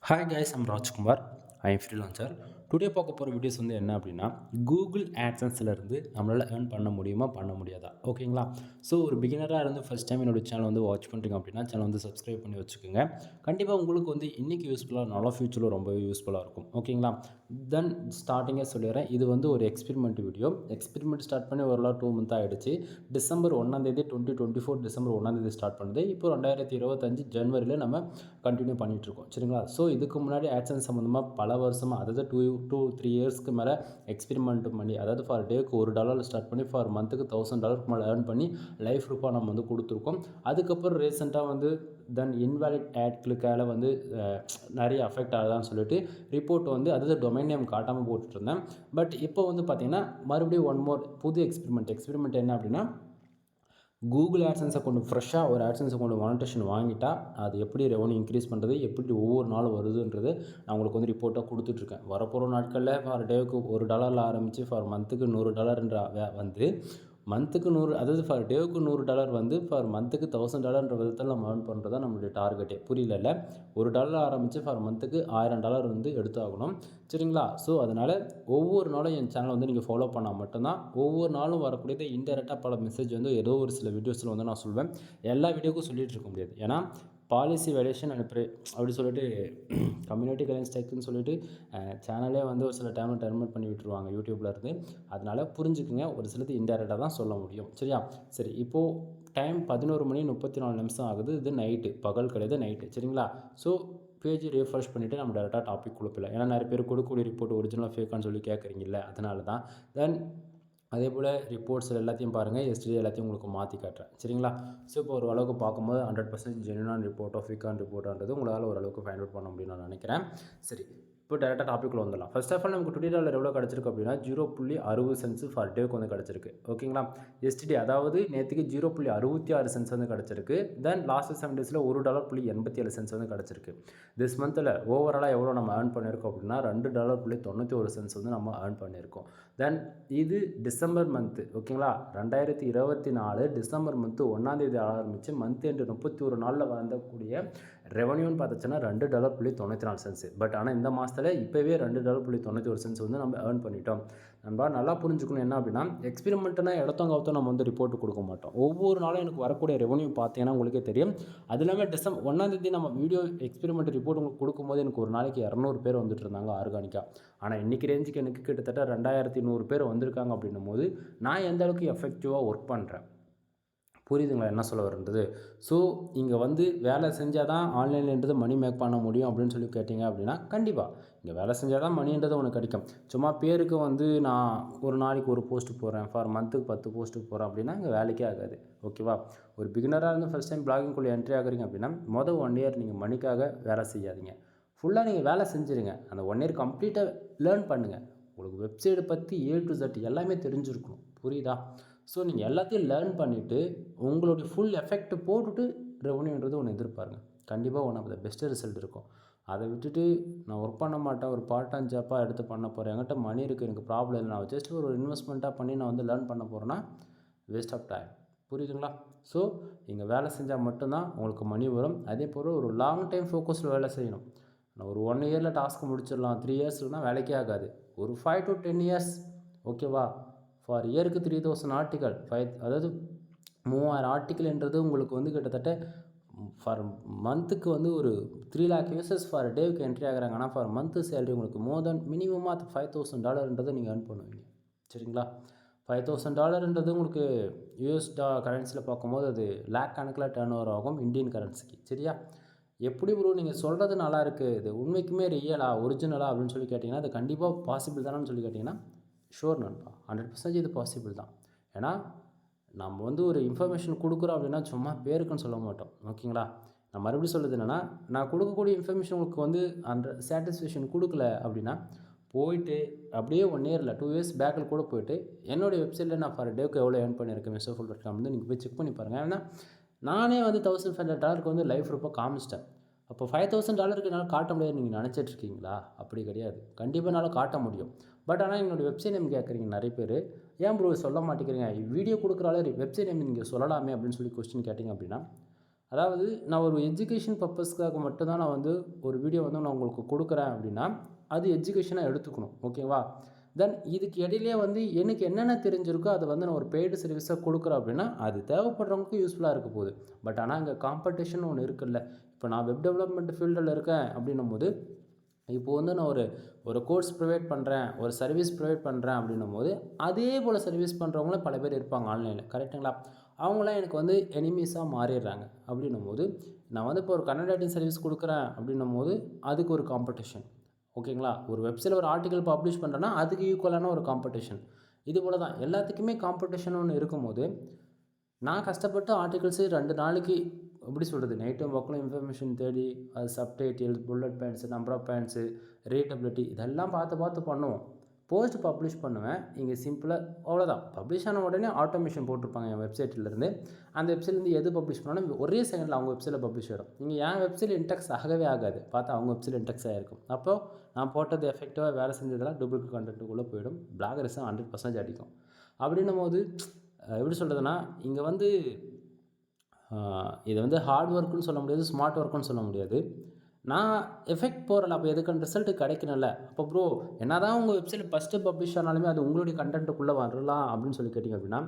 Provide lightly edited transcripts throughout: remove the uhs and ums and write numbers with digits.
Hi guys, I'm Rajkumar. I am freelancer. Today பார்க்க போகிற videos வந்து என்ன அப்படின்னா, கூகுள் ஆட்சன்ஸ்லேருந்து நம்மளால் ஏர்ன் பண்ண முடியுமா, பண்ண முடியாதா? ஓகேங்களா? ஸோ ஒரு பிகினராக இருந்து ஃபஸ்ட் டைம் என்னோட சேனல் வந்து வாட்ச் பண்ணுறீங்க அப்படின்னா, சேனல் வந்து சப்ஸ்கிரைப் பண்ணி வச்சுக்கோங்க. கண்டிப்பாக உங்களுக்கு வந்து இன்றைக்கி யூஸ்ஃபுல்லாக, நல்லா ஃபியூச்சரில் ரொம்பவே யூஸ்ஃபுல்லாக இருக்கும். ஓகேங்களா? தென் ஸ்டார்டிங்கே சொல்லிடுறேன், இது வந்து ஒரு எக்ஸ்பெரிமெண்ட் வீடியோ. எக்ஸ்பெரிமெண்ட் ஸ்டார்ட் பண்ணி ஒரு 2 மந்த் ஆகிடுச்சு. டிசம்பர் 1 2024 டிசம்பர் 1 ஸ்டார்ட் பண்ணுது. இப்போ 2025 ஜனவரியில் நம்ம கண்டினியூ பண்ணிகிட்ருக்கோம். சரிங்களா? ஸோ இதுக்கு முன்னாடி ஆட்சன்ஸ் சம்மந்தமாக பல வருஷமாக, அதாவது 2-3 இயர்ஸ்க்கு மேலே எக்ஸ்பெரிமெண்ட் பண்ணி, அதாவது ஃபார் டேக்கு $1 ஸ்டார்ட் பண்ணி ஃபார் மந்த்துக்கு $1000 மேலே ஏர்ன் பண்ணி லைஃப் ரூபாக நம்ம வந்து கொடுத்துருக்கோம். அதுக்கப்புறம் ரீசெண்டாக வந்து தென் இன்வேலிட் ஆட் கிளிக்கால் வந்து நிறைய அஃபெக்ட் ஆகுதான்னு சொல்லிட்டு ரிப்போர்ட் வந்து, அதாவது டொமைன் நேம் காட்டாமல் போட்டுட்ருந்தேன். பட் இப்போ வந்து பார்த்திங்கன்னா மறுபடியும் ஒன் மோர் புது எக்ஸ்பெரிமெண்ட் என்ன அப்படின்னா, கூகுள் ஆட்சன்ஸ் அக்கௌண்ட் ஃப்ரெஷ்ஷாக ஒரு ஆட்சன்ஸ் அக்கௌண்ட் மானிட்டேஷன் வாங்கிட்டா அது எப்படி ரெவன்யூ இன்க்ரீஸ் பண்ணுறது, எப்படி ஒவ்வொரு நாளும் வருதுன்றது நான் உங்களுக்கு வந்து ரிப்போர்ட்டாக கொடுத்துட்ருக்கேன். வரப்போகிற நாட்களில் ஃபார் டேவுக்கு $1 ஆரம்பித்து ஃபார் மந்த்துக்கு $100 வந்து மந்த்துக்கு 100, அதாவது ஃபார் டேவுக்கு $100 வந்து ஃபார் மந்த்துக்கு $1000 விதத்தில் நம்ம ஏர்ன் பண்ணுறது தான் நம்மளுடைய டார்கெட்டே. புரியல? $1 ஆரம்பித்து ஃபார் மந்த்துக்கு $1000 வந்து எடுத்தாகணும். சரிங்களா? ஸோ அதனால் ஒவ்வொரு நாளும் என் சேனலை வந்து நீங்கள் ஃபாலோ பண்ணால் மட்டும்தான் ஒவ்வொரு நாளும் வரக்கூடியது இன்டெரக்டாக பல மெசேஜ் வந்து ஏதோ ஒரு சில வீடியோஸில் வந்து நான் சொல்வேன். எல்லா வீடியோக்கும் சொல்லிகிட்டு இருக்க முடியாது. ஏன்னா பாலிசி வேலிடேஷன் அண்ட் அப்படி சொல்லிட்டு கம்யூனிட்டி கைட்லைன்ஸ் டெக்குன்னு சொல்லிட்டு சேனலே வந்து ஒரு சில டைமில் டெர்மினேட் பண்ணி விட்டுருவாங்க யூடியூப்பில் இருந்து. அதனால் புரிஞ்சுக்குங்க, ஒரு சிலது இன்டெரக்டாக தான் சொல்ல முடியும். சரியா? சரி, இப்போது டைம் 11:34 ஆகுது. இது நைட்டு, பகல் கிடையாது, நைட்டு. சரிங்களா? ஸோ பேஜ் ரீஃப்ரெஷ் பண்ணிவிட்டு நம்ம டேரெக்டாக டாபிக் குழப்பிடலாம். ஏன்னா நிறைய பேர் கொடுக்கக்கூடிய ரிப்போர்ட் ஒரிஜினலாக ஃபேக்கான்னு சொல்லி கேட்குறீங்கல்ல, அதனால தான். தென் அதே போல் ரிப்போர்ட்ஸ் எல்லாத்தையும் பாருங்கள், எஸ்டே எல்லாத்தையும் உங்களுக்கு மாற்றி காட்டுறேன். சரிங்களா? ஸோ இப்போ ஒரு அளவுக்கு பார்க்கும்போது 100% ஜென்யூனான ரிப்போர்ட்டோ ஃபேக்கான ரிப்போர்ட்டான்றது உங்களால் ஓரளவுக்கு ஃபைண்ட் அவுட் பண்ண முடியும்னு நான் நினைக்கிறேன். சரி, இப்போ டேரெக்டாக டாப்பிக்கில் வந்துடலாம். ஃபர்ஸ்ட் ஆஃப் ஆல் நமக்கு $20 எவ்வளோ கிடச்சிருக்கு அப்படின்னா 0.60 சென்ட்ஸ் ஃபார் டேக்கு வந்து கிடச்சிருக்கு. ஓகேங்களா? எஸ்டிடி, அதாவது நேற்றுக்கு 0.66 சென்ட்ஸ் வந்து கிடச்சிருக்கு. தென் லாஸ்ட் 7 டேஸில் $1.87 வந்து கிடச்சிருக்கு. திஸ் மந்தில் ஓவராலாக எவ்வளோ நம்ம ஏர்ன் பண்ணியிருக்கோம் அப்படின்னா $2.91 வந்து நம்ம ஏர்ன் பண்ணியிருக்கோம். தென் இது டிசம்பர் மந்த்து. ஓகேங்களா? 2024 டிசம்பர் மந்த்து 1 ஆரம்பித்து மந்த் எண்டு 31 நாளில் வந்தக்கூடிய ரெவன்யூன்னு பார்த்துச்சுன்னா $2.94. பட் ஆனால் இந்த மாதத்தில் இப்போவே $2.91 வந்து நம்ம ஏர்ன் பண்ணிட்டோம். நம்ம நல்லா புரிஞ்சுக்கணும் என்ன அப்படின்னா, எக்ஸ்பெரிமெண்ட்னா இடத்தவங்க நம்ம வந்து ரிப்போர்ட் கொடுக்க மாட்டோம். ஒவ்வொரு நாளும் எனக்கு வரக்கூடிய ரெவன்யூ பார்த்தீங்கன்னா உங்களுக்கே தெரியும். அது இல்லாமல் டிசம்பர் 1 நம்ம வீடியோ எக்ஸ்பெரிமெண்ட் ரிப்போர்ட் உங்களுக்கு கொடுக்கும்போது எனக்கு ஒரு நாளைக்கு 200 பேர் வந்துட்டு இருந்தாங்க ஆர்கானிக்காக. ஆனால் இன்றைக்கி ரேஞ்சுக்கு எனக்கு கிட்டத்தட்ட 2100 பேர் வந்திருக்காங்க அப்படின்னும் போது நான் எந்த அளவுக்கு எஃபெக்டிவாக ஒர்க் பண்ணுறேன். புரியுதுங்களா என்ன சொல்ல வருன்றது? ஸோ இங்கே வந்து வேலை செஞ்சால் தான் ஆன்லைன்லேன்றது மணி மேக் பண்ண முடியும் அப்படின்னு சொல்லி கேட்டிங்க அப்படின்னா, கண்டிப்பாக இங்கே வேலை செஞ்சால் தான் மணின்றது உனக்கு கிடைக்கும். சும்மா பேருக்கு வந்து நான் ஒரு நாளைக்கு ஒரு போஸ்ட்டு போடுறேன், ஃபார் மந்த்துக்கு 10 போஸ்ட்டு போகிறேன் அப்படின்னா இங்கே வேலைக்கே ஆகாது. ஓகேவா? ஒரு பிகினராக இருந்து ஃபஸ்ட் டைம் பிளாகிங்குள்ளே என்ட்ரி ஆகுறீங்க அப்படின்னா மொதல் 1 இயர் நீங்கள் மணிக்காக வேலை செய்யாதீங்க. ஃபுல்லாக நீங்கள் வேலை செஞ்சுருங்க. அந்த 1 இயர் கம்ப்ளீட்டாக லேர்ன் பண்ணுங்கள். உங்களுக்கு வெப்சைட்டை பற்றி A to Z எல்லாமே தெரிஞ்சிருக்கணும். புரியுதா? ஸோ நீங்கள் எல்லாத்தையும் லேர்ன் பண்ணிவிட்டு உங்களுடைய ஃபுல் எஃபெக்ட் போட்டுட்டு ரெவன்யூன்றது ஒன்று எதிர்பாருங்க. கண்டிப்பாக one of the best result இருக்கும். அதை விட்டுட்டு நான் ஒர்க் பண்ண மாட்டேன், ஒரு பார்ட் டைம் ஜாப்பாக எடுத்து பண்ண போகிறேன், என்கிட்ட மணி இருக்குது, எனக்கு ப்ராப்ளம் இல்லை, நான் ஜஸ்ட் ஒரு இன்வெஸ்ட்மெண்ட்டாக பண்ணி நான் வந்து லேர்ன் பண்ண போகிறேன்னா வேஸ்ட் ஆஃப் டைம். புரியுதுங்களா? ஸோ இங்கே வேலை செஞ்சால் மட்டும்தான் உங்களுக்கு மணி வரும். அதே போல் ஒரு லாங் டைம் ஃபோக்கஸில் வேலை செய்யணும். நான் ஒரு 1 இயரில் டாஸ்க்கு முடிச்சிடலாம், 3 இயர்ஸ்லாம் வேலைக்கே ஆகாது. ஒரு 5 to 10 இயர்ஸ். ஓகேவா? ஃபார் இயருக்கு 3000 ஆர்டிக்கல், அதாவது 3000 ஆர்டிக்கல்ன்றது உங்களுக்கு வந்து கிட்டத்தட்ட ஃபார் மந்த்துக்கு வந்து ஒரு 3 lakh யூசர்ஸ் ஃபார் டேவுக்கு என்ட்ரி ஆகிறாங்க. ஆனால் ஃபார் மந்த்து சேலரி உங்களுக்கு மோர் தென் மினிமமாக $5000 நீங்கள் ஏர்ன் பண்ணுவீங்க. சரிங்களா? $5000 உங்களுக்கு கரன்சியில் பார்க்கும்போது அது லேக் கணக்கில் டர்ன் ஓவர் ஆகும் இந்தியன் கரன்சிக்கு. சரியா? எப்படி ப்ரோ நீங்கள் சொல்கிறது நல்லா இருக்குது, இது உண்மைக்குமே ரியலா, ஒரிஜினலா அப்படின்னு சொல்லி கேட்டிங்கன்னா அது கண்டிப்பாக பாசிபிள் தானேன்னு சொல்லி கேட்டிங்கன்னா ஷூர் நண்பா, 100% இது பாசிபிள் தான். ஏன்னா நம்ம வந்து ஒரு இன்ஃபர்மேஷன் கொடுக்குறோம் அப்படின்னா சும்மா பேருக்குன்னு சொல்ல மாட்டோம். ஓகேங்களா? நான் மறுபடியும் சொல்லுது என்னென்னா, நான் கொடுக்கக்கூடிய இன்ஃபர்மேஷன் உங்களுக்கு வந்து அந்த சாட்டிஸ்ஃபேக்ஷன் கொடுக்கல அப்படின்னா போயிட்டு அப்படியே 1 இயரில் 2 இயர்ஸ் பேக்கில் கூட போயிட்டு என்னுடைய வெப்சைட்டில் நான் ஃபார் டேவுக்கு எவ்வளோ ஏர்ன் பண்ணியிருக்கேன் Mr.Full.com வந்து நீங்கள் போய் செக் பண்ணி பாருங்கள். ஏன்னா நானே வந்து $1500 வந்து லைஃப் ரொம்ப காமிச்சிட்டேன். அப்போ $5000 என்னால் காட்ட முடியாது நீங்கள் நினச்சிட்ருக்கீங்களா? அப்படி கிடையாது. கண்டிப்பாக என்னால் காட்ட முடியும். பட் ஆனால் என்னோடய வெப்சைட் நேம் கேட்குறீங்க நிறைய பேர். ஏன் ப்ரோ சொல்ல மாட்டேங்கிறீங்க? வீடியோ கொடுக்குறாலே வெப்சைட் நேம் நீங்கள் சொல்லலாமே அப்படின்னு சொல்லி கொஸ்டின் கேட்டிங்க அப்படின்னா, அதாவது நான் ஒரு எஜுகேஷன் பர்பஸ்க்காக மட்டும் தான் நான் வந்து ஒரு வீடியோ வந்து நான் உங்களுக்கு கொடுக்குறேன் அப்படின்னா அது எஜுகேஷனாக எடுத்துக்கணும். ஓகேவா? தென் இதுக்கு இடையிலேயே வந்து எனக்கு என்னென்ன தெரிஞ்சிருக்கோ அதை வந்து நான் ஒரு பெய்டு சர்வீஸாக கொடுக்குறேன் அப்படின்னா அது தேவைப்படுறவங்களுக்கு யூஸ்ஃபுல்லாக இருக்க போகுது. பட் ஆனால் இங்கே காம்படிஷன் ஒன்று இருக்குல்ல. இப்போ நான் வெப் டெவலப்மெண்ட் ஃபீல்டில் இருக்கேன் அப்படின்னும் போது இப்போது வந்து நான் ஒரு கோர்ஸ் ப்ரொவைட் பண்ணுறேன், ஒரு சர்வீஸ் ப்ரொவைட் பண்ணுறேன் அப்படின்னும் போது அதே போல் சர்வீஸ் பண்ணுறவங்களும் பல பேர் இருப்பாங்க ஆன்லைனில். கரெக்டுங்களா? அவங்களாம் எனக்கு வந்து எனிமீஸாக மாறிடுறாங்க. அப்படின்னும் போது நான் வந்து இப்போ ஒரு கன்னட ரைட்டிங் சர்வீஸ் கொடுக்குறேன் அப்படின்னும் போது அதுக்கு ஒரு காம்படிஷன். ஓகேங்களா? ஒரு வெப்சைட்டில் ஒரு ஆர்டிக்கல் பப்ளிஷ் பண்ணுறேன்னா அதுக்கு ஈக்குவலான ஒரு காம்படிஷன். இது போல் தான் எல்லாத்துக்குமே காம்படிஷன் ஒன்று இருக்கும்போது நான் கஷ்டப்பட்டு ஆர்டிகல்ஸு 2 நாளைக்கு எப்படி சொல்கிறது, நைட்டும் பக்கம் இன்ஃபர்மேஷன் தேடி அது subtitle, bullet points, number of points, readability இதெல்லாம் பார்த்து பண்ணுவோம். போஸ்ட் பப்ளிஷ் பண்ணுவேன். இங்கே சிம்பிளாக அவ்வளோதான். பப்ளிஷ் ஆன உடனே ஆட்டோமேஷன் போட்டிருப்பாங்க என் வெப்சைட்லேருந்து. அந்த வெப்சைட்லேருந்து எது பப்ளிஷ் பண்ணாலும் ஒரே செகண்டில் அவங்க வெப்சைட்டில் பப்ளிஷ் ஆகிடும். நீங்கள் என் வெப்சைட் இன்டெக்ஸ் ஆகவே ஆகாது. பார்த்தா அவங்க வெப்சைட் இன்டெக்ஸ் ஆகிருக்கும். அப்போது நான் போட்டது எஃபெக்டிவாக வேலை செஞ்சதெல்லாம் டூப்ளிகேட் கண்டென்ட்டுக்குள்ளே போயிடும். பிளாகர்ஸும் 100% அடிக்கும். அப்படின்னும் போது எப்படி சொல்கிறதுனா, இங்கே வந்து இதை வந்து ஹார்ட் ஒர்க்குன்னு சொல்ல முடியாது, ஸ்மார்ட் ஒர்க்குன்னு சொல்ல முடியாது. நான் எஃபெக்ட் போகிறல, அப்போ எதுக்கான ரிசல்ட்டு கிடைக்கணும்ல. அப்போ ப்ரோ என்ன தான் உங்கள் வெப்சைட் ஃபஸ்ட்டு பப்ளிஷ் ஆனாலுமே அது உங்களுடைய கண்டென்ட்டுக்குள்ளே வரலாம் அப்படின்னு சொல்லி கேட்டிங்க அப்படின்னா,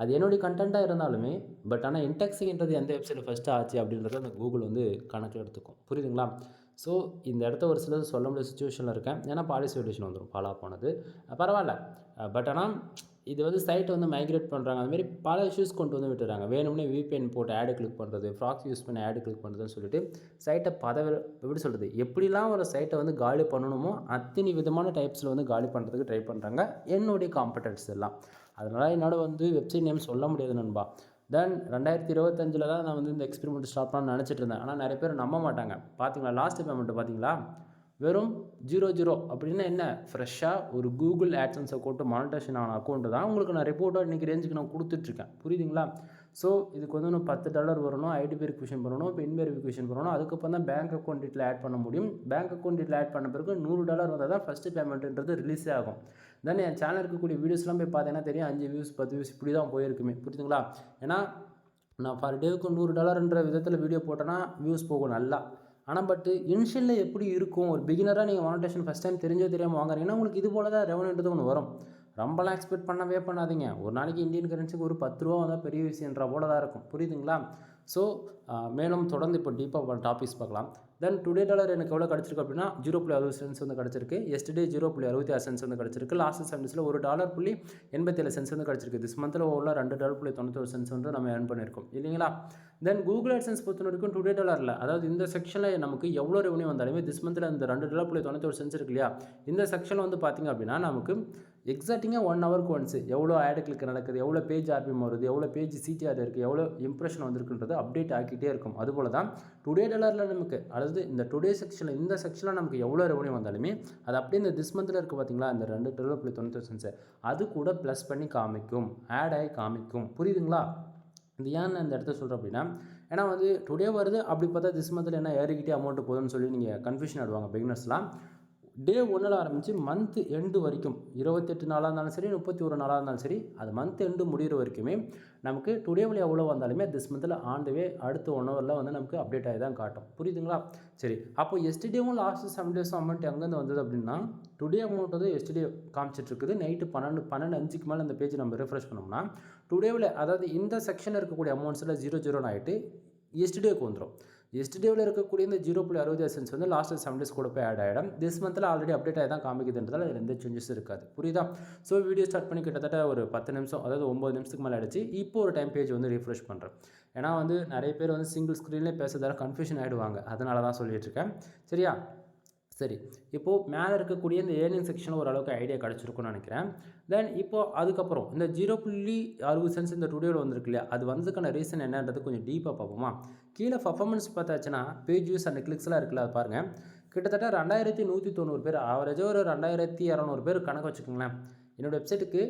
அது என்னுடைய கண்டென்ட்டாக இருந்தாலுமே பட் ஆனால் இன்டெக்ஸிங்கிறது எந்த வெப்சைட்டில் ஃபஸ்ட்டு ஆச்சு அப்படின்றத அந்த கூகுள் வந்து கணக்கில் எடுத்துக்கும். புரியுதுங்களா? ஸோ இந்த இடத்த ஒரு சிலர் சொல்ல முடியாத சுச்சுவேஷனில் இருக்கேன். ஏன்னா பாலிசி வைலேஷன் வந்துடும் ஃபாலோ போனது. பரவாயில்ல. பட் ஆனால் இது வந்து சைட்டை வந்து மைக்ரேட் பண்ணுறாங்க. அதுமாரி பல இஷ்யூஸ் கொண்டு வந்து விட்டுறாங்க. வேணும்னே விபிஎன் போட்டு ஆடு கிளிக் பண்ணுறது, ப்ராக்ஸி யூஸ் பண்ணி ஆடு கிளிக் பண்ணுறதுன்னு சொல்லிட்டு சைட்டை எப்படி சொல்கிறது, எப்படிலாம் ஒரு சைட்டை வந்து காலி பண்ணணுமோ அத்தனை விதமான டைப்ஸில் வந்து காலி பண்ணுறதுக்கு ட்ரை பண்ணுறாங்க என்னுடைய காம்படன்ஸ் எல்லாம். அதனால் என்னோட வந்து வெப்சைட் நேம் சொல்ல முடியாது நண்பா. தென் 2025 தான் நான் வந்து இந்த எக்ஸ்பெரிமெண்ட் ஸ்டார்ட் பண்ண நினச்சிட்டு இருந்தேன். ஆனால் நிறைய பேர் நம்ப மாட்டாங்க. பார்த்தீங்களா லாஸ்ட் பேமெண்ட்டு பார்த்தீங்களா, வெறும் 00 அப்படின்னா என்ன, ஃப்ரெஷ்ஷாக ஒரு கூகுள் ஆட்சன்ஸை போட்டு மானிட்டேஷன் ஆன அக்கௌண்ட்டு தான் உங்களுக்கு நான் ரிப்போர்ட்டாக இன்றைக்கி ரேஞ்சுக்கு நான் கொடுத்துட்ருக்கேன். புரியுதுங்களா? ஸோ இதுக்கு வந்து இன்னும் $10 வரணும், ஐடி வெரிஃபிகேஷன் பண்ணணும், பின் வெரிஃபிகேஷன் பண்ணணும். அதுக்கப்புறம் தான் பேங்க் அக்கௌண்ட் டீட்டெயில் ஆட் பண்ண முடியும். பேங்க் அக்கௌண்ட் டீட்டெயில் ஆட் பண்ண பிறகு $100 வந்தால் தான் ஃபஸ்ட்டு பேமெண்ட்டுன்றது ரிலீஸே ஆகும். தென் என் சேனல் இருக்கக்கூடிய வீடியோஸ்லாம் போய் பார்த்தீங்கன்னா தெரியும், 5 வியூஸ் 10 வியூஸ் இப்படி தான் போயிருக்குமே. புரியுதுங்களா? ஏன்னா நான் பர் டேவுக்கு $100ன்ற விதத்தில் வீடியோ போட்டேன்னா வியூஸ் போகும் நல்லா. ஆனால் பட்டு இனிஷியலில் எப்படி இருக்கும், ஒரு பிகினராக நீங்கள் மானிட்டேஷன் ஃபஸ்ட் டைம் தெரியாமல் வாங்குறீங்கன்னா உங்களுக்கு இது போல தான் ரெவன்யூன்றது ஒன்று வரும். ரொம்பலாம் எக்ஸ்பெக்ட் பண்ணவே பண்ணாதீங்க. ஒரு நாளைக்கு இந்தியன் கரன்சிக்கு ஒரு ₹10 வந்தால் பெரிய விஷயன்ற போல தான் இருக்கும். புரியுதுங்களா? ஸோ மேலும் தொடர்ந்து இப்போ டீப்பாக டாபிக்ஸ் பார்க்கலாம். தென் டுடே டாலர் எனக்கு எவ்வளோ கிடச்சிருக்கு அப்படின்னா 0.60 சென்ட்ஸ் வந்து கிடச்சிருக்கு. எஸ்டே 0.66 சென்ட்ஸ் வந்து கிடச்சிருக்கு. லாஸ்ட் 7 டேஸில் $1.87 வந்து கிடச்சிருக்கு. திஸ் மந்தில் உள்ள $2.91 சென்ட்ஸ் வந்து நம்ம ஏர்ன் பண்ணியிருக்கோம் இல்லைங்களா? தென் கூகுள் AdSense பொறுத்த வரைக்கும் டுடே டாலரில், அதாவது இந்த செக்ஷனில் நமக்கு எவ்வளோ ரெவன்யூ வந்தாலுமே திஸ் மந்தில் இந்த $2.91 இருக்கு இல்லையா, இந்த செக்ஷனில் வந்து பார்த்திங்க அப்படின்னா நமக்கு எக்ஸாக்டிங்காக 1 ஹவருக்கு ஒன்ஸ் எவ்வளோ ஆட் கிளிக் நடக்குது, எவ்வளோ பேஜ் ஆர்பிஎம் வருது, எவ்வளோ பேஜ் சிடிஆர் இருக்குது, எவ்வளோ இம்ப்ரெஷன் வந்திருக்குன்றது அப்டேட் ஆக்கிட்டே இருக்கும். அதுபோல் தான் டுடே டாலரில் நமக்கு, அதாவது இந்த டுடே செக்ஷனில் இந்த செக்ஷனில் நமக்கு எவ்வளோ ரெவன்யூ வந்தாலுமே அது அப்படியே இந்த திஸ் மந்தில் இருக்குது பார்த்தீங்களா, இந்த $2.91 அது கூட ப்ளஸ் பண்ணி காமிக்கும், ஆட் ஆகி காமிக்கும். புரியுதுங்களா? இது ஏன் நான் இந்த இடத்த சொல்கிறேன் அப்படின்னா, ஏன்னா வந்து டுடே வருது அப்படி பார்த்தா திஸ் மந்தில் என்ன ஏறிக்கிட்டே அமௌண்ட்டு போகுதுன்னு சொல்லி நீங்கள் கன்ஃபியூஷன் ஆடுவாங்க பிகினர்ஸ்லாம். டே 1 ஆரம்பித்து மந்த் எண்டு வரைக்கும் 28 நாளாக இருந்தாலும் சரி, 31 நாளாக இருந்தாலும் சரி, அது மந்த் எண்டு முடிகிற வரைக்குமே நமக்கு டுடேவில் எவ்வளோ வந்தாலுமே திஸ் மந்தில் ஆன் த வே அடுத்த 1 ஹவரில் வந்து நமக்கு அப்டேட் ஆகி தான் காட்டும். புரியுதுங்களா? சரி, அப்போ எஸ்டேவும் லாஸ்ட் 7 டேஸ் அமௌண்ட் எங்கேருந்து வந்தது அப்படின்னா, டுடே அமௌண்ட் வந்து எஸ்டே காமிச்சிட்ருக்குது. நைட்டு 12:05க்கு மேலே அந்த பேஜ் நம்ம ரெஃப்ரெஷ் பண்ணோம்னா டுடேவில், அதாவது இந்த செக்ஷனில் இருக்கக்கூடிய அமௌண்ட்ஸில் 00 ஆகிட்டு எஸ்டேக்கு வந்துடும். எஸ்டேவில் இருக்கக்கூடிய இந்த 0.60 வந்து லாஸ்ட் 7 டேஸ் கூட போய் ஆட் ஆகிடும். திஸ் மந்தில் ஆல்ரெடி அப்டேட் ஆகி தான் காமிக்குதுன்றதால் அதில் எந்த சேஞ்சஸ் இருக்காது. புரியுதா? ஸோ வீடியோ ஸ்டார்ட் பண்ணி கிட்டத்தட்ட ஒரு 10 நிமிஷம், அதாவது 9 நிமிஷத்துக்கு மேலே ஆகிடுச்சு. இப்போ ஒரு டைம் பேஜ் வந்து ரீஃப்ரெஷ் பண்ணுறேன். ஏன்னா வந்து நிறைய பேர் வந்து சிங்கிள் ஸ்க்ரீன்லேயே பேசுறதால கன்ஃபியூஷன் ஆகிடுவாங்க. அதனால தான் சொல்லிகிட்ருக்கேன். சரியா? சரி, இப்போது மேலே இருக்கக்கூடிய இந்த ஏர்னிங் செக்ஷனில் ஓரளவுக்கு ஐடியா கிடச்சிருக்குன்னு நினைக்கிறேன். தென் இப்போது அதுக்கப்புறம் இந்த 0.60 இந்த டுடேவில் வந்திருக்கு இல்லையா, அது வந்ததுக்கான ரீசன் என்னன்றது கொஞ்சம் டீப்பாக பார்ப்போமா. கீழே பர்ஃபார்மன்ஸ் பார்த்தாச்சுன்னா பேஜ் வியூஸ் அண்ட் கிளிக்ஸ்லாம் இருக்குல்ல, அது பாருங்கள். கிட்டத்தட்ட 2190 பேர், ஆவரேஜாக ஒரு 2200 பேர் கணக்கு வச்சுக்கோங்களேன். என்னோடய வெப்சைட்டுக்கு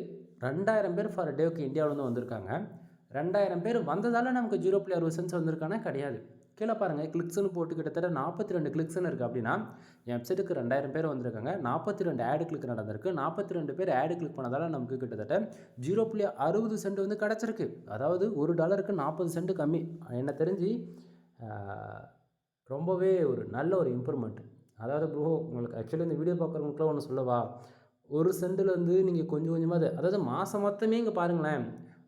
2000 பேர் ஃபார் டேவுக்கு இந்தியாவிலேருந்து வந்திருக்காங்க. 2000 பேர் வந்ததால் நமக்கு 0.60 வந்திருக்கானா கிடையாது. கீழே பாருங்கள், கிளிக்ஸ்னு போட்டு கிட்டத்தட்ட 42 கிளிக்ஸ்னு இருக்குது. அப்படின்னா என் வெப்சைட்டுக்கு 2000 பேர் வந்திருக்காங்க, 42 ஆடு கிளிக் நடந்திருக்கு. 42 பேர் ஆடு கிளிக் பண்ணதால் நமக்கு கிட்டத்தட்ட 0.60 சென்ட் வந்து கிடச்சிருக்கு. அதாவது $1க்கு 40 சென்ட் கம்மி. என்ன தெரிஞ்சு ரொம்பவே ஒரு நல்ல ஒரு இம்ப்ரூவ்மெண்ட். அதாவது ப்ரோ உங்களுக்கு ஆக்சுவலி இந்த வீடியோ பார்க்குறவங்களுக்குலாம் ஒன்று சொல்லவா, ஒரு சென்ட்லேருந்து நீங்கள் கொஞ்சம் கொஞ்சமாக அதாவது மாதம் மொத்தமே இங்கே பாருங்களேன்,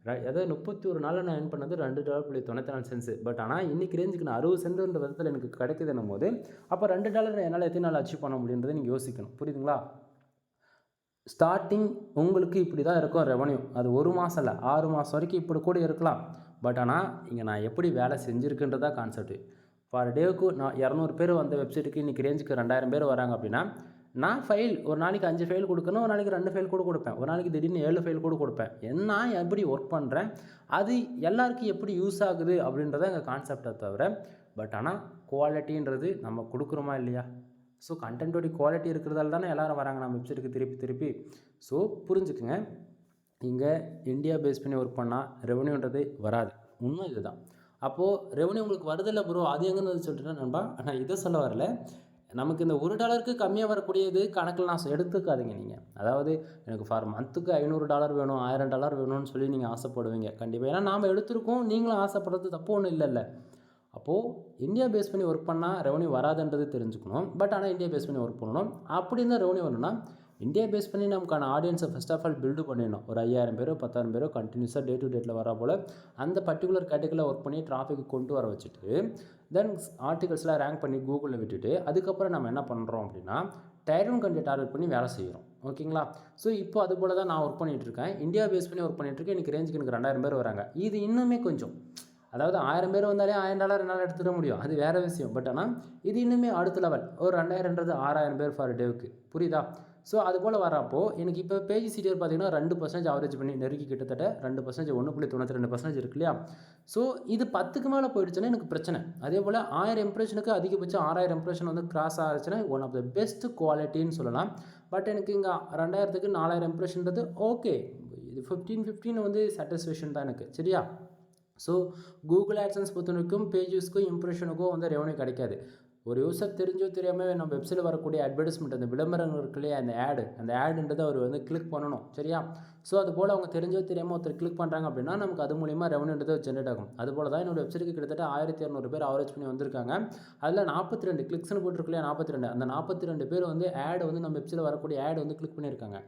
அதாவது 31 நாளில் நான் ஏர்ன் பண்ணது $2.94. பட் ஆனால் இன்றைக்கி ரேஞ்சுக்கு நான் 60 சென்ட்ன்ற விதத்தில் எனக்கு கிடைக்குதுன்னும் போது அப்போ $2 என்னால் எத்தனை நாள் அச்சீவ் பண்ண முடியுன்றதை நீங்கள் யோசிக்கணும். புரியுதுங்களா? ஸ்டார்டிங் உங்களுக்கு இப்படி தான் இருக்கும் ரெவன்யூ. அது 1 மாதம் இல்லை, 6 மாதம் வரைக்கும் இப்படி கூட இருக்கலாம். பட் ஆனால் இங்கே நான் எப்படி வேலை செஞ்சுருக்குன்றதா கான்செப்ட்டு. ஃபார் டேவுக்கு நான் 200 பேர் வந்த வெப்சைட்டுக்கு இன்றைக்கி ரேஞ்சுக்கு 2000 பேர் வராங்க அப்படின்னா, நான் ஃபைல் ஒரு நாளைக்கு 5 ஃபைல் கொடுக்கணும், ஒரு நாளைக்கு 2 ஃபைல் கூட கொடுப்பேன், ஒரு நாளைக்கு திடீர்னு 7 ஃபைல் கூட கொடுப்பேன். நான் எப்படி ஒர்க் பண்ணுறேன், அது எல்லாருக்கும் எப்படி யூஸ் ஆகுது அப்படின்றத எங்கள் கான்செப்டை தவிர. பட் ஆனால் குவாலிட்டின்றது நம்ம கொடுக்குறோமா இல்லையா? ஸோ கண்டென்ட்டோடைய குவாலிட்டி இருக்கிறதால தானே எல்லோரும் வராங்க நம்ம வெப்சைட்டுக்கு திருப்பி. ஸோ புரிஞ்சுக்குங்க, இங்கே இந்தியா பேஸ் பண்ணி ஒர்க் பண்ணால் ரெவன்யூன்றது வராது. உண்மை இது தான். அப்போது ரெவன்யூ உங்களுக்கு வருதில்லை ப்ரோ, அது எங்கேன்னு சொல்லிட்டு நண்பா, நான் இதை சொல்ல வரல. நமக்கு இந்த $1 கம்மியாக வரக்கூடியது கணக்கில் நான் எடுத்துக்காதீங்க நீங்கள். அதாவது எனக்கு ஃபார் மந்த்துக்கு $500 வேணும், $1000 வேணும்னு சொல்லி நீங்கள் ஆசைப்படுவீங்க கண்டிப்பாக. ஏன்னா நாம் எடுத்திருக்கோம், நீங்களும் ஆசைப்படுறது தப்பு ஒன்றும் இல்லைல்ல. அப்போது இந்தியா பேஸ் பண்ணி ஒர்க் பண்ணால் ரெவன்யூ வராதுன்றது தெரிஞ்சுக்கணும். பட் ஆனால் இந்தியா பேஸ் பண்ணி ஒர்க் பண்ணணும். அப்படி இருந்தால் ரெவன்யூ வரணும்னா இந்தியா பேஸ் பண்ணி நமக்கான ஆடியன்ஸை ஃபஸ்ட் ஆஃப் ஆல் பில்டு பண்ணிடணும். ஒரு 5000 பேரோ 10,000 பேரோ கண்டினியூஸாக டே டு டேட்டில் வரா போல் அந்த பர்டிகுலர் கேட்டகரியில் ஒர்க் பண்ணி டிராஃபிக் கொண்டு வர வச்சுட்டு தென் ஆர்டிகல்ஸ்லாம் ரேங்க் பண்ணி கூகுளில் விட்டுட்டு அதுக்கப்புறம் நம்ம என்ன பண்ணுறோம் அப்படின்னா டயர் 1 கண்ட்ரி டார்கெட் பண்ணி வேலை செய்கிறோம். ஓகேங்களா? ஸோ இப்போ அது போல் தான் நான் ஒர்க் பண்ணிகிட்ருக்கேன். இந்தியா பேஸ் பண்ணி ஒர்க் பண்ணிகிட்ருக்கேன். எனக்கு ரேஞ்சுக்கு எனக்கு 2000 பேர் வராங்க. இது இன்னுமே கொஞ்சம், அதாவது 1000 பேர் வந்தாலே $1000 என்னால் எடுத்துகிட முடியும், அது வேறு விஷயம். பட் ஆனால் இது இன்னுமே அடுத்த லெவல். ஒரு 2000ன்றது 6000 பேர் ஃபார் டேவுக்கு. புரியுதா? ஸோ அது போல் வரப்போ எனக்கு இப்போ பேஜ் சிடிஆர் பார்த்தீங்கன்னா 2% ஆவரேஜ் பண்ணி நெருக்கி கிட்டத்தட்ட 2%, 1.92% இருக்கு இல்லையா? ஸோ இது 10க்கு மேலே போயிடுச்சுன்னா எனக்கு பிரச்சனை. அதே போல் 1000 இம்ப்ரெஷனுக்கு அதிகபட்சம் 6000 இம்ப்ரெஷன் வந்து கிராஸ் ஆகிடுச்சுன்னா ஒன் ஆஃப் த பெஸ்ட் குவாலிட்டின்னு சொல்லலாம். பட் எனக்கு இங்கே 2000க்கு 4000 இம்ப்ரெஷன்றது ஓகே, இது 15 வந்து சாட்டிஸ்ஃபேக்ஷன் தான் எனக்கு. சரியா? ஸோ கூகுள் ஆட்சன்ஸ் பொறுத்த வரைக்கும் பேஜஸ்க்கும் இம்ப்ரெஷனுக்கும் வந்து ரெவன்யூ கிடைக்காது. ஒரு யூஸர் தெரிஞ்சோ தெரியாமல் நம்ம வெப்சைட்டில் வரக்கூடிய அட்வர்டைஸ்மெண்ட், அந்த விளம்பரங்கள் இருக்கு இல்லையா, அந்த ஆடுன்றது அவர் வந்து கிளிக் பண்ணணும். சரியா? ஸோ அது போல் அவங்க தெரிஞ்சோ தெரியாமல் ஒருத்தர் கிளிக் பண்ணுறாங்க அப்படின்னா நமக்கு அது மூலிமா ரெவன்யூன்றது ஜென்ரேட் ஆகும். அது போல் தான் என்னோடய வெப்சைட்டுக்கு கிட்டத்தட்ட 1200 பேர் ஆவரேஜ் பண்ணி வந்திருக்காங்க. அதில் 42 கிளிக்ஸ்னு போட்டிருக்கு இல்லையா, 42, அந்த 42 பேர் வந்து ஆடு வந்து நம்ம வெப்சைட்டில் வரக்கூடிய ஆடு வந்து கிளிக் பண்ணியிருக்காங்க.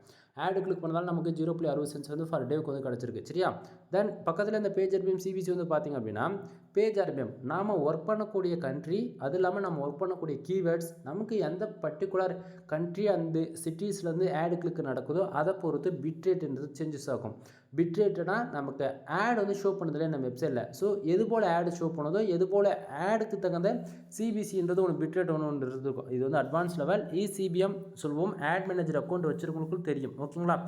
ஆடு கிளிக் பண்ணதால் நமக்கு 0.60 சென்ட்ஸ் வந்து ஃபார் டேவுக்கு வந்து கிடச்சிருக்கு. சரியா? தென் பக்கத்தில் இந்த பேஜ் ஆர்பிஎம் சிபிசி வந்து பார்த்திங்க அப்படின்னா பேஜ் ஆர்பிஎம் நாம் ஒர்க் பண்ணக்கூடிய கண்ட்ரி, அது இல்லாமல் நம்ம ஒர்க் பண்ணக்கூடிய கீவேர்ட்ஸ், நமக்கு எந்த பர்டிகுலர் கண்ட்ரி அந்த சிட்டிஸ்லேருந்து ஆடு கிளிக் நடக்குதோ அதை பொறுத்து பிட்ரேட்ன்றது சேஞ்சஸ் ஆகும். பிட்ரேட்னா நமக்கு ஆட் வந்து ஷோ பண்ணுதில்ல நம்ம வெப்சைட்டில். ஸோ எது போல் ஆடு ஷோ பண்ணுதோ, எது போல் ஆடுக்கு தகுந்த சிபிசின்றது ஒன்று பிட்ரேட் ஒன்று இருக்கும். இது வந்து அட்வான்ஸ் லெவல் இசிபிஎம் சொல்லுவோம். ஆட் மேனேஜர் அக்கௌண்ட் வச்சுருக்கவங்களுக்கும் தெரியும். ஓகேங்களா?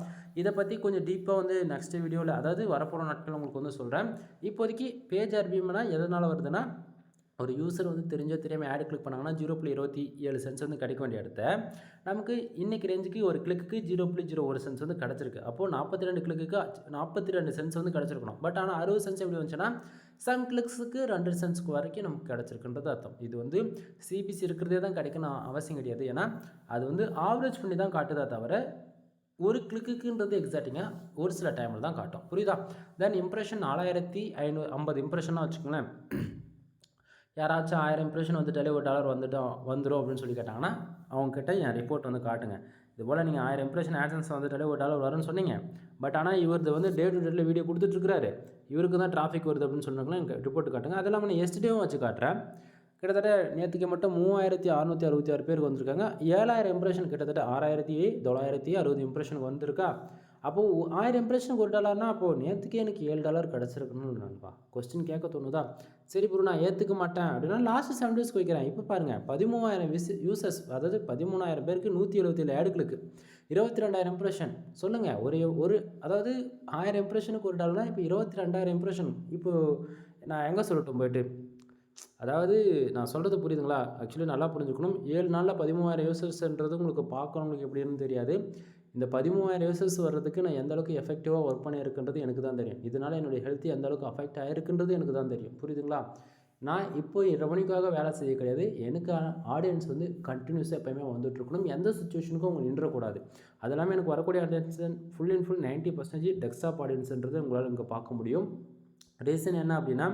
இதை பற்றி கொஞ்சம் டீப்பாக வந்து நெக்ஸ்ட் வீடியோவில், அதாவது வரப்போகிற நாட்கள் உங்களுக்கு வந்து சொல்கிறேன். இப்போதைக்கு பேஜ் ஆர்பிஎம்னா எதனால் வருதுன்னா, ஒரு யூசர் வந்து தெரிஞ்சோ தெரியாமல் ஆடு கிளிக் பண்ணாங்கன்னா 0.27 சென்ட்ஸ் வந்து கிடைக்க வேண்டிய இடத்த நமக்கு இன்றைக்கி ரேஞ்சுக்கு ஒரு கிளிக்கு 0.01 சென்ட்ஸ் வந்து கிடச்சிருக்கு. அப்போது 42 கிளிக்கு 42 சென்ட்ஸ் வந்து கிடச்சிருக்கணும். பட் ஆனால் 60 சென்ட்ஸ் எப்படி வந்துச்சுன்னா சம் கிளிக்ஸுக்கு 2 சென்ட்ஸ்க்கு வரைக்கும் நமக்கு கிடச்சிருக்குன்றது அர்த்தம். இது வந்து சிபிசி இருக்கிறதே தான் கிடைக்கணும் அவசியம் கிடையாது. ஏன்னா அது வந்து ஆவரேஜ் பண்ணி தான் காட்டுதா தவிர ஒரு கிளிக்குன்றது எக்ஸாக்டிங்காக ஒரு சில டைமில் தான் காட்டும். புரியுதா? தென் இம்ப்ரெஷன் 4550 இம்ப்ரெஷனாக வச்சுக்கோங்களேன். யாராச்சும் 1000 இம்ப்ரெஷன் வந்துட்டாலே $1 வந்துடும் அப்படின்னு சொல்லி கேட்டாங்கன்னா அவங்கக்கிட்ட என் ரிப்போர்ட் வந்து காட்டுங்க. இது போல் நீங்கள் 1000 இம்ப்ரெஷன் ஆட்சன்ஸ் வந்துட்டாலே $1 வரும்னு சொன்னீங்க. பட் ஆனால் இவரது வந்து டே டு டேட்டில் வீடியோ கொடுத்துட்ருக்காரு, இவருக்கு தான் டிராஃபிக் வருது அப்படின்னு சொன்னாங்களா எனக்கு ரிப்போர்ட் காட்டுங்க. அதெல்லாம் நான் எஸ்டேவும் வச்சு காட்டுறேன். கிட்டத்தட்ட நேற்றுக்கு மட்டும் 3666 பேருக்கு வந்திருக்காங்க. 7000 இம்ப்ரெஷன் கிட்டத்தட்ட 6960 இம்ப்ரெஷனுக்கு வந்திருக்கா. அப்போது 1000 இம்ப்ரெஷனுக்கு $1 அப்போது நேற்றுக்கே எனக்கு $7 கிடச்சிருக்கணும்னு நண்பா. கொஸ்டின் கேட்க தோணுதா? சரி ப்ரோ நான் ஏற்றுக்க மாட்டேன் அப்படின்னா லாஸ்ட்டு 7 டேஸ்க்கு வைக்கிறேன். இப்போ பாருங்கள் 13,000 யூசர்ஸ், அதாவது 13,000 பேருக்கு 177 ஆடுகளுக்கு 22,000 இம்ப்ரெஷன். சொல்லுங்கள், ஒரு அதாவது 1000 இம்ப்ரெஷனுக்கு $1 இப்போ 22,000 இம்ப்ரெஷன். இப்போது நான் எங்கே சொல்லட்டும் போய்ட்டு, அதாவது நான் சொல்கிறது புரியுதுங்களா? ஆக்சுவலி நல்லா புரிஞ்சுக்கணும். 7 நாளில் 13,000 யூசர்ஸ்ன்றது உங்களுக்கு பார்க்கறவங்களுக்கு எப்படின்னு தெரியாது. இந்த 13,000 யூசர்ஸ் வர்றதுக்கு நான் எந்த அளவுக்கு எஃபெக்டிவாக ஒர்க் பண்ணியிருக்குன்றது எனக்கு தான் தெரியும். இதனால் என்னுடைய ஹெல்த் எந்த அளவுக்கு அஃபெக்ட் ஆகிருக்குன்றது எனக்கு தான் தெரியும். புரியுதுங்களா? நான் இப்போ ரெவன்யூக்காக வேலை செய்ய கிடையாது. எனக்கு ஆடியன்ஸ் வந்து கண்டினியூஸாக எப்போயுமே வந்துட்டுருக்கணும். எந்த சுச்சுவேஷனுக்கும் அவங்க நின்றக்கூடாது. அது இல்லாமல் எனக்கு வரக்கூடிய audience full and full 90% desktop ஆடியன்ஸ்ன்றது உங்களால் இங்கே பார்க்க முடியும். ரீசன் என்ன அப்படின்னா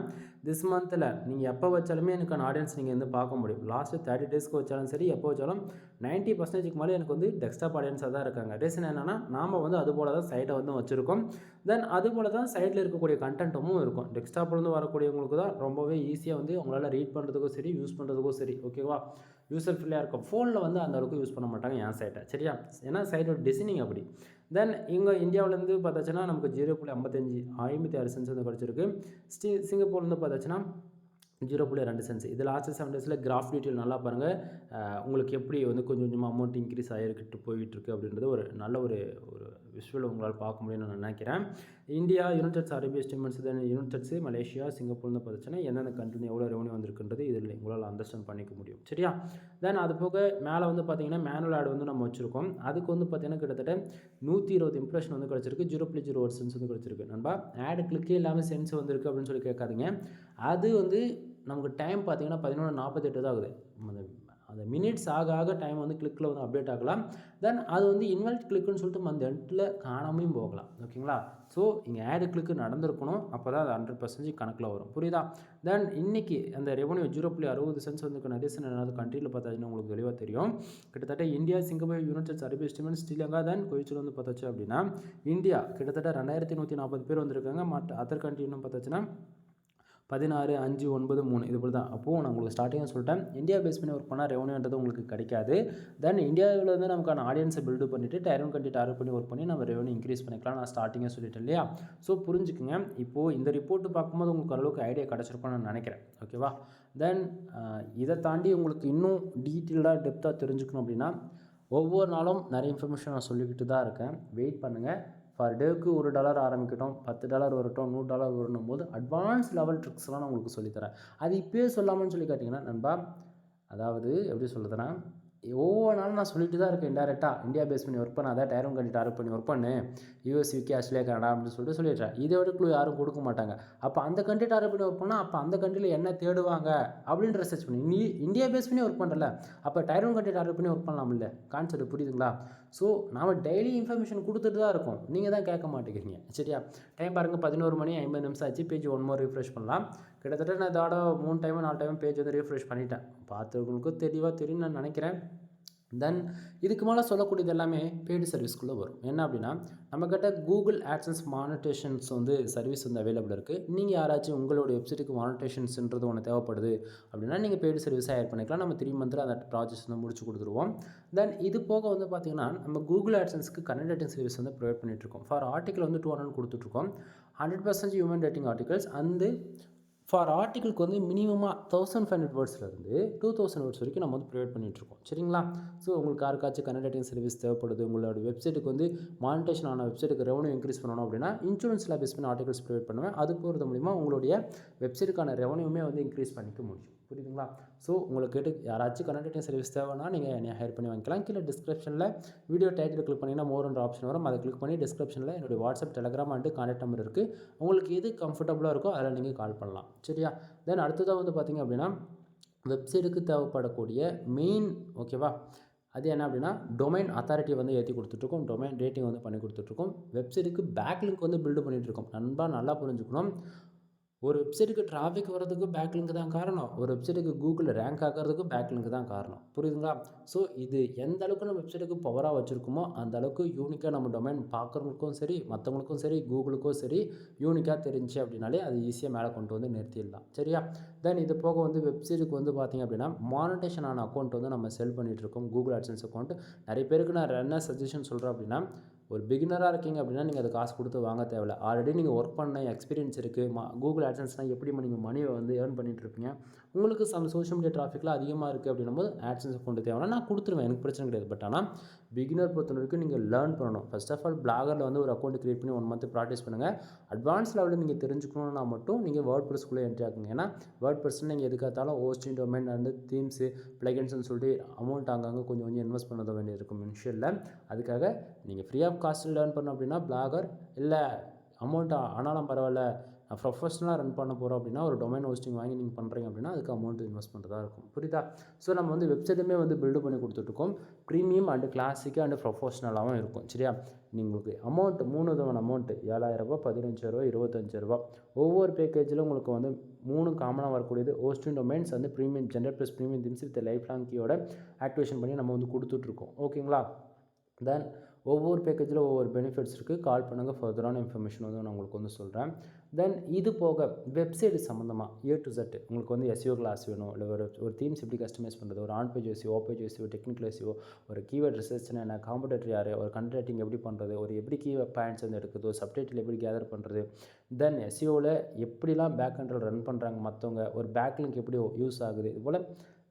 திஸ் மந்தில் நீங்கள் எப்போ வச்சாலுமே எனக்கான ஆடியன்ஸ் நீங்கள் வந்து பார்க்க முடியும். லாஸ்ட்டு 30 டேஸ்க்கு வச்சாலும் சரி, எப்போ வச்சாலும் 90% மேலே எனக்கு வந்து டெஸ்க்டாப் ஆடியன்ஸாக தான் இருக்காங்க. ரீசன் என்னென்னா, நாம் வந்து அதுபோல் தான் சைட்டை வந்து வச்சுருக்கோம். தென் அதுபோல் தான் சைட்டில் இருக்கக்கூடிய கண்டென்ட்டும் இருக்கும். டெஸ்க்டாப்லேருந்து வரக்கூடியவங்களுக்கு தான் ரொம்பவே ஈஸியாக வந்து உங்களால் ரீட் பண்ணுறதுக்கும் சரி, யூஸ் பண்ணுறதுக்கும் சரி, ஓகேவா? யூசர் ஃப்ரெண்ட்லியாக இருக்கும். ஃபோனில் வந்து அந்த அளவுக்கு யூஸ் பண்ண மாட்டாங்க என் சைட்டை, சரியா? ஏன்னா சைட்டோட டிசைனிங் அப்படி. தென் இங்கே இந்தியாவிலேருந்து பார்த்தாச்சுன்னா நமக்கு 0.56 சென்ஸ் வந்து கிடச்சிருக்கு. சிங்கப்பூர்லேருந்து பார்த்தாச்சுன்னா 0.2 சென்ஸ். இது லாஸ்ட் 7 டேஸில் கிராஃப் டீட்டெயில் நல்லா பாருங்கள். உங்களுக்கு எப்படி வந்து கொஞ்சம் கொஞ்சமாக அமௌண்ட் இன்க்ரீஸ் ஆகிருக்கிட்டு போயிட்டுருக்கு அப்படின்றது ஒரு நல்ல ஒரு விஷுவல் உங்களால் பார்க்க முடியும்னு நான் நினைக்கிறேன். இந்தியா, யுனைடெட் அரபு எஸ்டிமேட்ஸ், தென் யுனைடெட்ஸ், மலேசியா, சிங்கப்பூர்னு பார்த்துச்சுன்னா எந்தெந்த கண்ட்ரி எவ்வளோ ரெவன்யூ வந்திருக்குன்றது இதில் உங்களால் அண்டர்ஸ்டாண்ட் பண்ணிக்க முடியும், சரியா? தென் அது போக மேலே வந்து பார்த்தீங்கன்னா மேனுவல் ஆட் வந்து நம்ம வச்சுருக்கோம். அதுக்கு வந்து பார்த்தீங்கன்னா கிட்டத்தட்ட 120 இம்ப்ரெஷன் வந்து கிடச்சிருக்கு. 0.01 சென்ஸ் வந்து கிடச்சிருக்கு. நண்பா ஆடு கிளிக்கே இல்லாமல் சென்ஸ் வந்திருக்கு அப்படின்னு சொல்லி கேட்காதீங்க. அது வந்து நமக்கு டைம் பார்த்தீங்கன்னா 11:48 தான் ஆகுது. அந்த மினிட்ஸ் ஆக ஆக டைம் வந்து கிளிக்கில் வந்து அப்டேட் ஆகலாம். தென் அது வந்து இன்வெல்ட் கிளிக்குன்னு சொல்லிட்டு அந்த இடத்துல காணாமையும் போகலாம், ஓகேங்களா? ஸோ இங்கே ஆடு கிளிக்கு நடந்திருக்கணும். அப்போ தான் அது 100% கணக்கில் வரும், புரியுதா? தென் இன்றைக்கி அந்த ரெவன்யூ 0.60 சென்ஸ் வந்து ரீசன் என்னது கண்ட்ரியில் பார்த்தாச்சுன்னா உங்களுக்கு தெளிவாக தெரியும். கிட்டத்தட்ட இந்தியா, சிங்கப்பூர், யுனைடெட் அரபு எஸ்டிமேட்ஸ், ஸ்ரீலங்கா, தென் குவைத்தில் வந்து பார்த்தாச்சு அப்படின்னா இந்தியா கிட்டத்தட்ட 2140 பேர் வந்திருக்காங்க. மற்ற அதர் கண்ட்ரின்னு பார்த்தாச்சுன்னா 16, 5, 9, 3 இது போல் தான். அப்போது நான் உங்களுக்கு ஸ்டார்டிங்காக சொல்லிட்டேன், இந்தியா பேஸ் பண்ணி ஒர்க் பண்ணால் ரெவன்யூன்றது உங்களுக்கு கிடைக்காது. தென் இந்தியாவில் வந்து நமக்கான ஆடியன்ஸை பில்டு பண்ணிவிட்டு டைர் 1 கண்ட்ரி டார்கெட் பண்ணி ஒர்க் பண்ணி நம்ம ரெவன்யூ இன்க்ரீஸ் பண்ணிக்கலாம். நான் ஸ்டார்டிங்காக சொல்லிட்டேன் இல்லையா? ஸோ புரிஞ்சுக்குங்க. இப்போது இந்த ரிப்போர்ட்டு பார்க்கும்போது உங்களுக்கு ஓரளவுக்கு ஐடியா கிடச்சிருக்கும்னு நான் நினைக்கிறேன், ஓகேவா? தென் இதை தாண்டி உங்களுக்கு இன்னும் டீட்டெயில்டாக டெப்த்தாக தெரிஞ்சுக்கணும் அப்படின்னா ஒவ்வொரு நாளும் நிறைய இன்ஃபர்மேஷன் நான் சொல்லிக்கிட்டு தான் இருக்கேன். வெயிட் பண்ணுங்கள். பர் டேவுக்கு $1 ஆரம்பிக்கட்டும், $10 வரட்டும், $100 வரணும் போது அட்வான்ஸ் லெவல் ட்ரிக்ஸ்லாம் நான் உங்களுக்கு சொல்லித்தரேன். அது இப்போயே சொல்லாமன்னு சொல்லி கேட்டிங்கன்னா நண்பா, அதாவது எப்படி சொல்லுதுன்னா, ஒவ்வொரு நாளும் நான் சொல்லிட்டு தான் இருக்கேன் இன்டெரக்டாக. இந்தியா பேஸ் பண்ணி ஒர்க் பண்ணாத, டைர் 1 கண்ட்ரி டார்கெட் பண்ணி ஒர்க் பண்ணு, யூஎஸ், யூகே, ஆஸ்திரேலியா, கனடா அப்படின்னு சொல்லிட்டு சொல்லிடுறேன். இதை விட க்ளூ யாரும் கொடுக்க மாட்டாங்க. அப்போ அந்த கண்ட்ரி டார்கெட் பண்ணி ஒர்க் பண்ணால் அப்போ அந்த கண்ட்ரியில் என்ன தேடுவாங்க அப்படின்னு ரிசர்ச் பண்ணி நீ இந்தியா பேஸ் பண்ணி ஒர்க் பண்ணுறல, அப்போ டைர் 1 கண்ட்ரி டார்கெட் பண்ணி ஒர்க் பண்ணலாம் இல்லை? கான்செப்ட் புரியுதுங்களா? ஸோ நாம் டெய்லி இன்ஃபர்மேஷன் கொடுத்துட்டு தான் இருக்கோம், நீங்கள் தான் கேட்க மாட்டேங்கிறீங்க, சரியா? டைம் பாருங்கள், 11:50 ஆச்சு. பேஜ் 1 மோர் ரிஃப்ரெஷ் பண்ணலாம். கிட்டத்தட்ட நான் இதோட 3 டைம் 4 டைம் பேஜ் வந்து ரீஃப்ரெஷ் பண்ணிட்டேன். பார்த்தவங்களுக்கும் தெளிவாக தெரியும்னு நான் நினைக்கிறேன். தென் இதுக்கு மேலே சொல்லக்கூடியது எல்லாமே பெய்டு சர்வீஸ்க்குள்ளே வரும். என்ன அப்படின்னா, நம்மக்கிட்ட கூகுள் ஆட்சன்ஸ் மானிட்டேஷன்ஸ் வந்து சர்வீஸ் வந்து அவைலபிள் இருக்குது. நீங்கள் யாராச்சும் உங்களோட வெப்சைட்டுக்கு மானிட்டேஷன்ஸ்ன்றது ஒன்று தேவைப்படுது அப்படின்னா நீங்கள் பெய்டு சர்வீஸாக ஆட் பண்ணிக்கலாம். நம்ம 3 மந்த்தில் அந்த ப்ராஜெக்ட்ஸ் வந்து முடிச்சு கொடுத்துருவோம். தென் இது போக வந்து பார்த்திங்கன்னா நம்ம கூகுள் ஆட்சன்ஸ்க்கு கனெக்ட் ரேட்டிங் சர்வீஸ் வந்து ப்ரொவைட் பண்ணிகிட்ருக்கோம். ஃபார் ஆர்டிக்கல் வந்து 200 கொடுத்துட்ருக்கோம். 100% ஹியூமன் ரேட்டிங் ஆர்டிகல்ஸ். அந்த ஃபார் ஆர்டிக்கிளுக்கு வந்து மினிமமாக 1500 வேர்ட்ஸ்லேருந்து 2000 வேர்ட்ஸ் வரைக்கும் நம்ம வந்து ப்ரொவைட் பண்ணிகிட்ருக்கோம், சரிங்களா? ஸோ உங்களுக்கு யாருக்காச்சும் கனெக்ட் ரேட்டிங் சர்வீஸ் தேவைப்படுது, உங்களோட வெப்சைட்டுக்கு வந்து மானிட்டேஷன் ஆன வெப்சைட்டுக்கு ரெவன்யூ இன்க்ரீஸ் பண்ணணும் அப்படின்னா இன்சூரன்ஸில் பேஸ் பண்ணி ஆர்டிகல்ஸ் ப்ரொவைட் பண்ணுவேன். அது போகிறது மூலிமா உங்களுடைய வெப்சைட்டுக்கான ரெவன்யூமே வந்து இன்க்ரீஸ் பண்ணிக்க முடியும், புரியுதுங்களா? ஸோ உங்களுக்கு கேட்டு யாராச்சும் கனெக்ட் ரேட்டிங் சர்வீஸ் தேவைன்னா நீங்கள் என்னை ஹையர் பண்ணி வாங்கிக்கலாம். கீழே டிஸ்கிரிப்ஷனில் வீடியோ டைட்டில் கிளிக் பண்ணிங்கன்னா மோர்ன்ற ஆப்ஷன் வரும். அதை கிளிக் பண்ணி டிஸ்கிரிப்ஷனில் என்னுடைய WhatsApp, Telegram and contact number இருக்குது. உங்களுக்கு எது கம்ஃபர்டபுளாக இருக்கோ அதில் நீங்கள் கால் பண்ணலாம், சரியா? தென் அடுத்ததாக வந்து பார்த்திங்க அப்படின்னா வெப்சைட்டுக்கு தேவைப்படக்கூடிய மெயின், ஓகேவா, அது என்ன அப்படின்னா டொமைன் அத்தாரிட்டி வந்து ஏற்றி கொடுத்துட்ருக்கோம். டொமைன் ரேட்டிங் வந்து பண்ணி கொடுத்துட்ருக்கோம். வெப்சைட்டுக்கு பேக்லிங்க் வந்து பில்டு பண்ணிகிட்ருக்கோம். நண்பா நல்லா புரிஞ்சுக்கணும். ஒரு வெப்சைட்டுக்கு டிராஃபிக் வர்றதுக்கு பேக்லிங்க் தான் காரணம். ஒரு வெப்சைட்டுக்கு கூகுளில் ரேங்க் ஆகிறதுக்கும் பேக்லிங்க் தான் காரணம், புரியுதுங்களா? ஸோ இது எந்த அளவுக்கு நம்ம வெப்சைட்டுக்கு பவராக வச்சுருக்கோமோ அந்த அளவுக்கு யூனிக்காக நம்ம டொமைன் பார்க்குறவங்களுக்கும் சரி, மற்றவங்களுக்கும் சரி, கூகுளுக்கும் சரி யூனிக்காக தெரிஞ்சு அப்படின்னாலே அது ஈஸியாக மேலே கொண்டு வந்து நிறுத்திடலாம், சரியா? தென் இது போக வந்து வெப்சைட்டுக்கு வந்து பார்த்திங்க அப்படின்னா மானிட்டேஷன் ஆன அக்கௌண்ட் வந்து நம்ம செல் பண்ணிகிட்ருக்கோம். கூகுள் ஆட்சன்ஸ் அக்கௌண்ட் நிறைய பேருக்கு நான் என்ன சஜஷன் சொல்கிறேன் அப்படின்னா, ஒரு பிகினராக இருக்கீங்க அப்படின்னா நீங்கள் அது காசு கொடுத்து வாங்க தேவையில்ல. ஆல்ரெடி நீங்கள் ஒர்க் பண்ண எக்ஸ்பீரியன்ஸ் இருக்குது. கூகுள் ஆட்சன்ஸ்னால் எப்படி நீங்கள் மணியை வந்து ஏர்ன் பண்ணிகிட்ருப்பீங்க. உங்களுக்கு சோஷியல் மீடியா டிராஃபிக்லாம் அதிகமாக இருக்குது அப்படின்னும் போது ஆட்சன்ஸ் அக்கௌண்ட் தேவைன்னா நான் கொடுத்துருவேன், எனக்கு பிரச்சனை கிடையாது. பட் ஆனால் பிகினர் பொறுத்த வரைக்கும் நீங்கள் லேர்ன் பண்ணணும். ஃபர்ஸ்ட் ஆஃப் ஆல் பிளாகரில் வந்து ஒரு அக்கௌண்ட் க்ரியேட் பண்ணி 1 மந்த் ப்ராக்டிஸ் பண்ணுங்கள். அட்வான்ஸ் லெவலில் நீங்கள் தெரிஞ்சுக்கணுன்னா மட்டும் நீங்கள் வேர்ட் ப்ரெஸ்க்குள்ளே என்ட்ரி ஆகுங்க. ஏன்னா வேர்ட் ப்ரெஸ்ன்னு நீங்கள் எதுக்காத்தாலும் ஹோஸ்டிங், டொமைன் அண்ட் தீம்ஸு, ப்ளகன்ஸ்னு சொல்லிட்டு அமௌண்ட் அங்கங்கே கொஞ்சம் இன்வெஸ்ட் பண்ண வேண்டியது இருக்கும் இனிஷியலில். அதுக்காக நீங்கள் ஃப்ரீ ஆஃப் காஸ்ட்டில் லேர்ன் பண்ணோம் அப்படின்னா பிளாகர், இல்லை அமௌண்ட் ஆனாலும் பரவாயில்ல ப்ரொஃபஷனலாக ரன் பண்ண போகிறோம் அப்படின்னா ஒரு டொமைன் ஹோஸ்டிங் வாங்கி நீங்கள் பண்ணுறீங்க அப்படின்னா அதுக்கு அமௌண்ட் இன்வெஸ்ட் பண்ணுறதா இருக்கும். புரியுதா? ஸோ நம்ம வந்து வெப்சைட்டுமே வந்து பில்டு பண்ணி கொடுத்துட்ருக்கோம். ப்ரீமியம் அண்டு கிளாசிக்கு அண்டு ப்ரொஃபஷனலாகவும் இருக்கும். சரியா? உங்களுக்கு அமௌண்ட் 3 விதமான அமௌண்ட்டு 7,000 ரூபா, 15,000 25,000. ஒவ்வொரு பேக்கேஜில் உங்களுக்கு வந்து 3 காமனாக வரக்கூடியது ஹோஸ்டிங் டொமைன்ஸ் வந்து premium generate plus premium themes with life long கீயோட ஆக்டிவேஷன் பண்ணி நம்ம வந்து கொடுத்துட்ருக்கோம். ஓகேங்களா? தென் ஒவ்வொரு பேக்கேஜில் ஒவ்வொரு பெனிஃபிட்ஸ் இருக்குது. கால் பண்ணுங்கள், ஃபர்தரான இன்ஃபர்மேஷன் வந்து நான் உங்களுக்கு வந்து சொல்கிறேன். தென் இது போக வெப்சைட்டு சம்மந்தமாக A to Z உங்களுக்கு வந்து SEO கிளாஸ் வேணும், இல்லை ஒரு தீம்ஸ் எப்படி கஸ்டமைஸ் பண்ணுறது, ஒரு on page SEO, off page SEO, technical SEO, ஒரு கீவேர்ட் ரிசர்ச்னா என்ன, காம்படேட்டர் யார், ஒரு கண்டென்ட் ரைட்டிங் எப்படி பண்ணுறது, ஒரு எப்படி கீவேர்ட் பாயிண்ட்ஸ் வந்து எடுக்குது, ஒரு சப்டைட்டில் எப்படி கேதர் பண்ணுறது, தென் SEOவில் எப்படிலாம் பேக் ஹண்டில் ரன் பண்ணுறாங்க மற்றவங்க, ஒரு பேக்லிங்க் எப்படி யூஸ் ஆகுது, இது போல்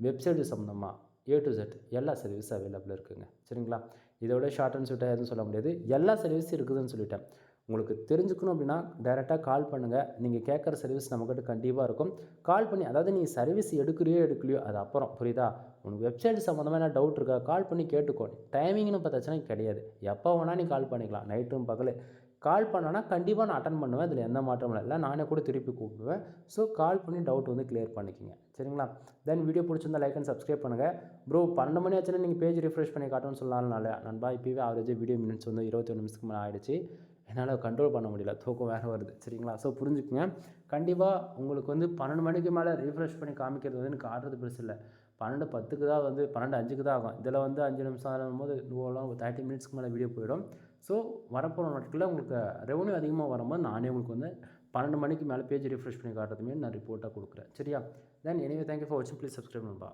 வெப்சைட்டு சம்மந்தமாக A to Z எல்லா சர்வீஸும் அவைலபிள் இருக்குதுங்க. சரிங்களா? இதோட ஷார்ட் அண்ட் ஸ்வீட்டாக எதுவும் சொல்ல முடியாது. எல்லா சர்வீஸும் இருக்குதுன்னு சொல்லிட்டேன். உங்களுக்கு தெரிஞ்சுக்கணும் அப்படின்னா டைரெக்டாக கால் பண்ணுங்கள். நீங்கள் கேட்குற சர்வீஸ் நம்மக்கிட்ட கண்டிப்பாக இருக்கும். கால் பண்ணி, அதாவது நீங்கள் சர்வீஸ் எடுக்கலையோ அது அப்புறம், புரியுதா? உனக்கு வெப்சைட் சம்மந்தமாக என்ன டவுட் இருக்கா, கால் பண்ணி கேட்டுக்கோ. டைமிங்னு பார்த்தாச்சுன்னா கிடையாது. எப்போ வேணால் நீ கால் பண்ணிக்கலாம், நைட்டும் பகல். கால் பண்ணனா கண்டிப்பாக நான் அட்டன் பண்ணுவேன். இதில் எந்த மாற்றமும் இல்லை. நானே கூட திருப்பி கூப்பிடுவேன். ஸோ கால் பண்ணி டவுட் வந்து கிளியர் பண்ணிக்கோங்க. சரிங்களா? தென் வீடியோ பிடிச்சிருந்தா லைக் அண்ட் சப்ஸ்கிரைப் பண்ணுங்கள். ப்ரோ 12 மணி ஆச்சுன்னா நீங்கள் பேஜ் ரிஃப்ரெஷ் பண்ணி காட்டணும்னு சொல்லலாம்னால நண்பா, இப்போவே ஆவரேஜ் வீடியோ மினிட்ஸ் வந்து 21 நிமிஷத்துக்கு மேலே ஆகிடுச்சு. என்னால் கண்ட்ரோல் பண்ண முடியல, தூக்கம் வேறு வருது. சரிங்களா? ஸோ புரிஞ்சுக்குங்க. கண்டிப்பாக உங்களுக்கு வந்து 12 மணிக்கு மேலே ரீஃப்ரெஷ் பண்ணி காமிக்கிறது வந்து எனக்கு ஆடுறது பெருசு இல்லை. 12:10க்கு தான் வந்து 12:05க்கு தான் ஆகும். இதில் வந்து 5 நிமிஷம் ஆகும்போது 30 மினிட்ஸ்க்கு மேலே வீடியோ போயிடும். ஸோ வரப்போகிற நாட்களில் உங்களுக்கு ரெவன்யூ அதிகமாக வரும்போது நானே உங்களுக்கு வந்து 12 மணிக்கு மேலே பேஜ் ரிஃப்ரெஷ் பண்ணி காட்டுறதுமே நான் ரிப்போர்ட்டாக கொடுக்குறேன். சரியா? தென் எனிவே தேங்க்யூ ஃபார் வாட்சிங். ப்ளீஸ் சப்ஸ்கிரைப் நண்பா.